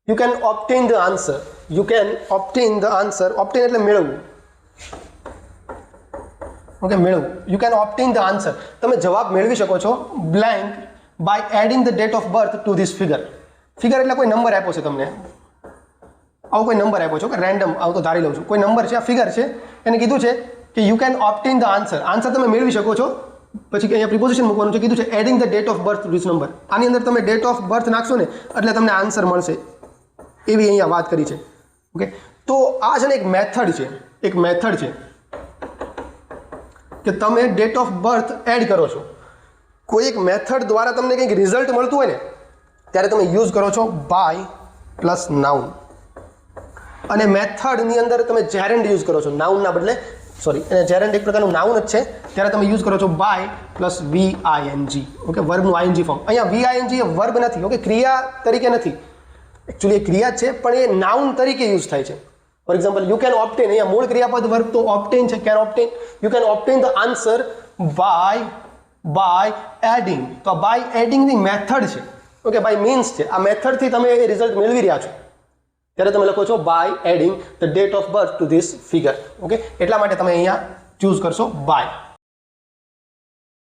You can obtain the answer. You can obtain the answer. Obtain એટલે મેળવવું. Okay, મેળવવું. You can obtain the answer. તમે જવાબ મેળવી શકો છો blank by adding the date of birth to this figure. Figure એટલે કોઈ નંબર આપ્યો છે તમને, આવો કોઈ નંબર આપ્યો છે કે રેન્ડમ, આવું તો ધારી લઉં છું, કોઈ નંબર છે, આ ફિગર છે, એને કીધું છે કે you can obtain the answer. Answer તમે મેળવી શકો છો. પછી અહીંયા પ્રિપોઝિશન મૂકવાનું છે, કીધું છે adding the date of birth to this number. આની અંદર તમે ડેટ ઓફ બર્થ નાખશો ને એટલે તમને આન્સર મળશે, એવી અહીંયા વાત કરી છે. ઓકે, તો આ છે ને એક મેથડ છે, એક મેથડ છે કે તમે ડેટ ઓફ બર્થ એડ કરો છો. કોઈ એક મેથડ દ્વારા તમને કંઈક રિઝલ્ટ મળતું હોય ને ત્યારે તમે યુઝ કરો છો બાય પ્લસ નાઉન. અને મેથડની અંદર તમે જેરેન્ડ યુઝ કરો છો નાઉનના બદલે, સોરી, અને જેરેન્ડ એક પ્રકારનું નાઉન જ છે, ત્યારે તમે યુઝ કરો છો બાય પ્લસ VING. ઓકે, વર્બનું ING ફોર્મ. અહીંયા VING એ વર્બ નથી, ઓકે, ક્રિયા તરીકે નથી, એકચ્યુઅલી એ ક્રિયા છે પણ એ નાઉન તરીકે યુઝ થાય છે. For example you can obtain, અહીંયા મૂળ ક્રિયાપદ વર્બ તો ઓબ્ટેન છે, can obtain. You can obtain the answer by adding. તો આ બાય એડિંગની મેથડ છે, ઓકે, બાય મીન્સ છે. આ મેથડથી તમે એ રિઝલ્ટ મેળવી રહ્યા છો ત્યારે તમે લખો છો by adding the date of birth to this figure. Okay, એટલા માટે તમે અહીંયા ચૂઝ કરશો બાય.